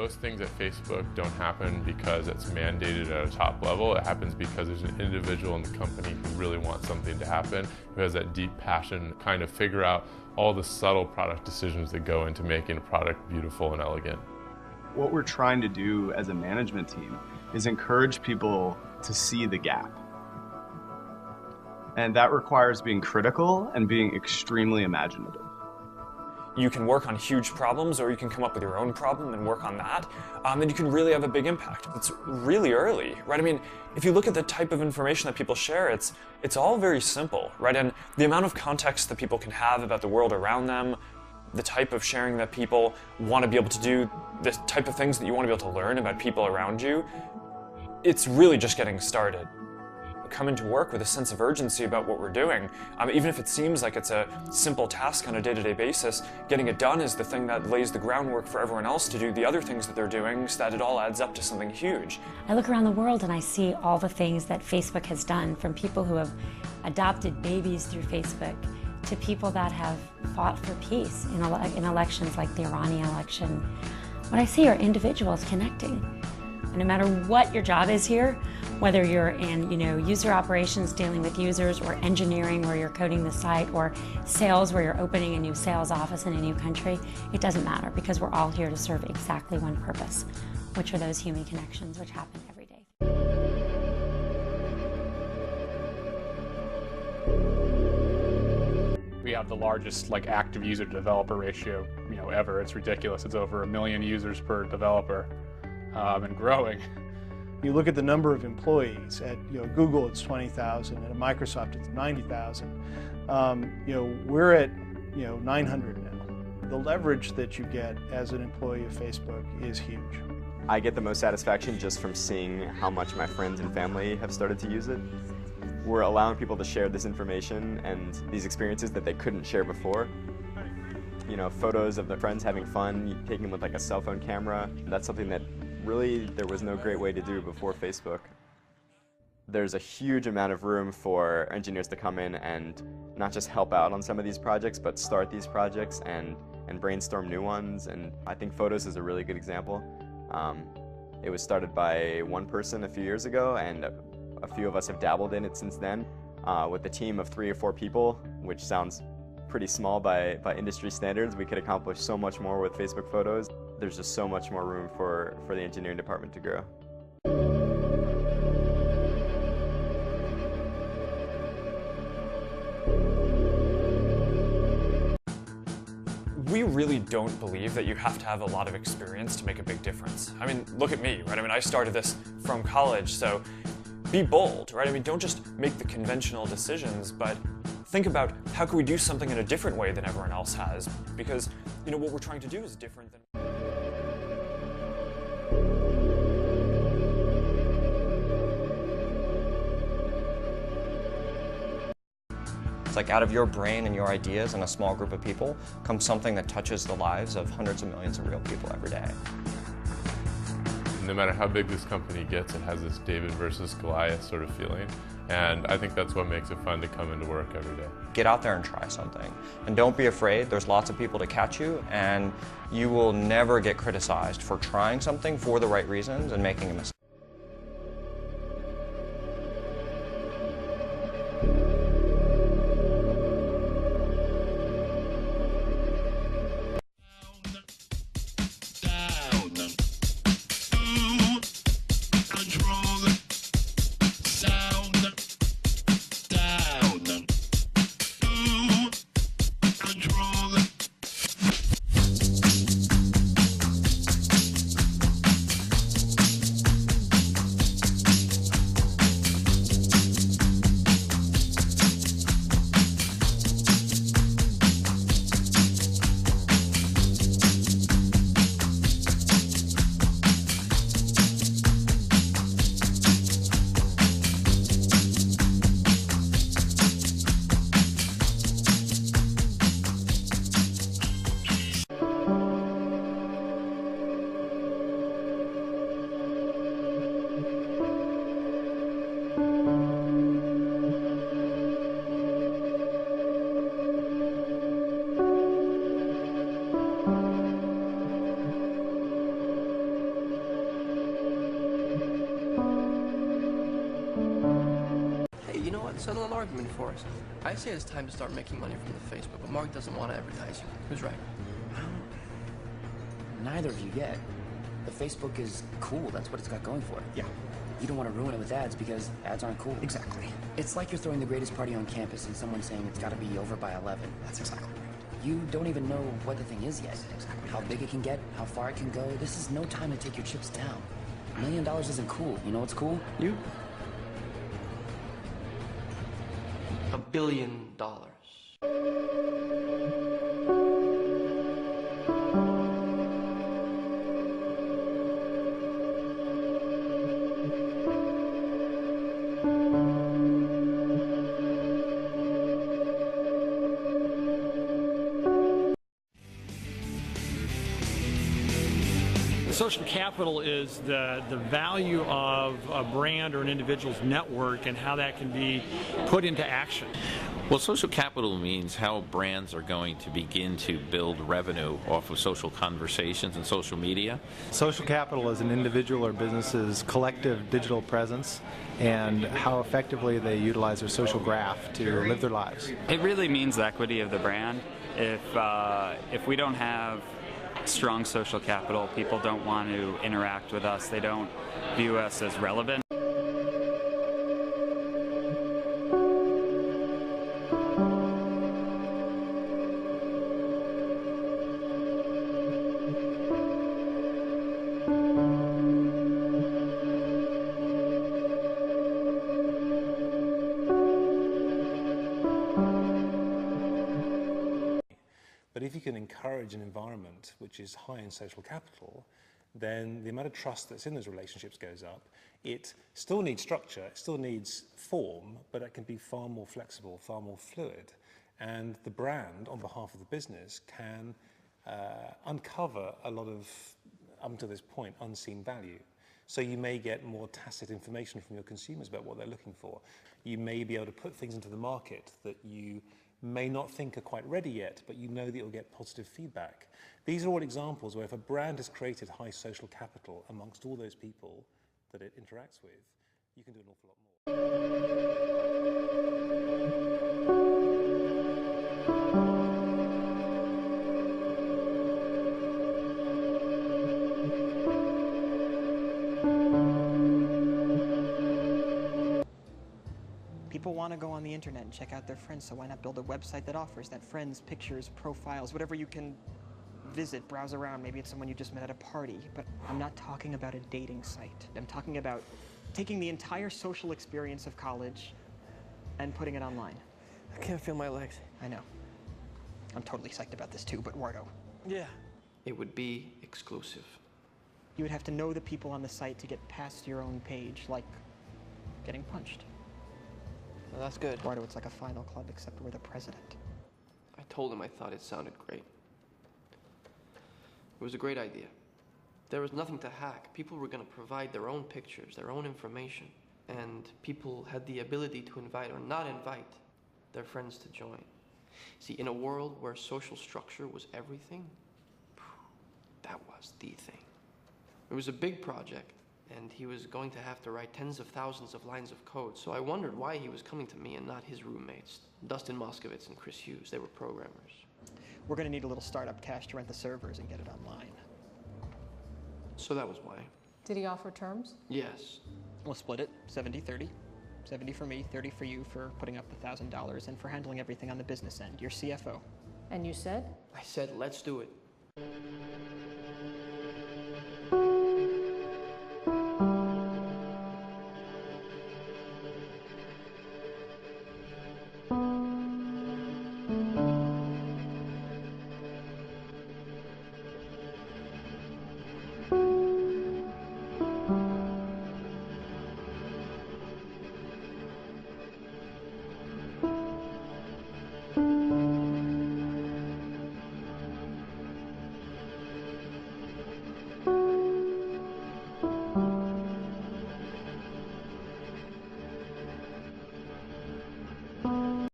Most things at Facebook don't happen because it's mandated at a top level. It happens because there's an individual in the company who really wants something to happen, who has that deep passion to kind of figure out all the subtle product decisions that go into making a product beautiful and elegant. What we're trying to do as a management team is encourage people to see the gap. And that requires being critical and being extremely imaginative. You can work on huge problems, or you can come up with your own problem and work on that, and you can really have a big impact. It's really early, right? I mean, if you look at the type of information that people share, it's all very simple, right? And the amount of context that people can have about the world around them, the type of sharing that people want to be able to do, the type of things that you want to be able to learn about people around you, it's really just getting started. Come into work with a sense of urgency about what we're doing. Even if it seems like it's a simple task on a day-to-day basis, getting it done is the thing that lays the groundwork for everyone else to do the other things that they're doing, so that it all adds up to something huge. I look around the world and I see all the things that Facebook has done, from people who have adopted babies through Facebook to people that have fought for peace in elections like the Iranian election. What I see are individuals connecting. And no matter what your job is here, whether you're in user operations dealing with users, or engineering where you're coding the site, or sales where you're opening a new sales office in a new country, it doesn't matter, because we're all here to serve exactly one purpose, which are those human connections which happen every day. We have the largest active user to developer ratio ever. It's ridiculous. It's over 1 million users per developer. And growing. You look at the number of employees at Google, it's 20,000, and at Microsoft it's 90,000. We're at 900 now. The leverage that you get as an employee of Facebook is huge. I get the most satisfaction just from seeing how much my friends and family have started to use it. We're allowing people to share this information and these experiences that they couldn't share before. Photos of their friends having fun, taking them with a cell phone camera. That's something that really there was no great way to do before Facebook. There's a huge amount of room for engineers to come in and not just help out on some of these projects, but start these projects and brainstorm new ones. And I think Photos is a really good example. It was started by one person a few years ago, and a few of us have dabbled in it since then. With a team of 3 or 4 people, which sounds pretty small by industry standards, we could accomplish so much more with Facebook Photos. There's just so much more room for the engineering department to grow. We really don't believe that you have to have a lot of experience to make a big difference. I mean, look at me, right? I mean, I started this from college, so be bold, right? I mean, don't just make the conventional decisions, but think about how can we do something in a different way than everyone else has, because what we're trying to do is different than... It's like out of your brain and your ideas and a small group of people comes something that touches the lives of hundreds of millions of real people every day. No matter how big this company gets, it has this David versus Goliath sort of feeling. And I think that's what makes it fun to come into work every day. Get out there and try something. And don't be afraid. There's lots of people to catch you, and you will never get criticized for trying something for the right reasons and making a mistake. customers. I say it's time to start making money from the Facebook, but Mark doesn't want to advertise you. Who's right? Neither of you yet. The Facebook is cool. That's what it's got going for it. Yeah. You don't want to ruin it with ads because ads aren't cool. Exactly. It's like you're throwing the greatest party on campus and someone saying it's got to be over by 11. That's exactly right. You don't even know what the thing is yet. That's exactly how right. big it can get, how far it can go. This is no time to take your chips down. $1 million isn't cool. You know what's cool? You? $1 billion. Social capital is the value of a brand or an individual's network and how that can be put into action. Well, social capital means how brands are going to begin to build revenue off of social conversations and social media. Social capital is an individual or business's collective digital presence and how effectively they utilize their social graph to live their lives. It really means the equity of the brand. If we don't have strong social capital, people don't want to interact with us. They don't view us as relevant. But if you can encourage an environment which is high in social capital, then the amount of trust that's in those relationships goes up. It still needs structure, it still needs form, but it can be far more flexible, far more fluid. And the brand, on behalf of the business, can uncover a lot of, up to this point, unseen value. So you may get more tacit information from your consumers about what they're looking for. You may be able to put things into the market that you may not think are quite ready yet, but you know that you'll get positive feedback. These are all examples where if a brand has created high social capital amongst all those people that it interacts with, you can do an awful lot more. People want to go on the internet and check out their friends, so why not build a website that offers that? Friends, pictures, profiles, whatever you can visit, browse around. Maybe it's someone you just met at a party. But I'm not talking about a dating site. I'm talking about taking the entire social experience of college and putting it online. I can't feel my legs. I know. I'm totally psyched about this too, but Wardo. Yeah. It would be exclusive. You would have to know the people on the site to get past your own page, like getting punched. Well, that's good. Wardo, it's like a final club, except we're the president. I told him I thought it sounded great. It was a great idea. There was nothing to hack. People were going to provide their own pictures, their own information. And people had the ability to invite or not invite their friends to join. See, in a world where social structure was everything, that was the thing. It was a big project, and he was going to have to write tens of thousands of lines of code. So I wondered why he was coming to me and not his roommates, Dustin Moskovitz and Chris Hughes. They were programmers. We're going to need a little startup cash to rent the servers and get it online. So that was why. Did he offer terms? Yes. We'll split it, 70-30. 70 for me, 30 for you for putting up the $1,000 and for handling everything on the business end. You're CFO. And you said? I said, let's do it.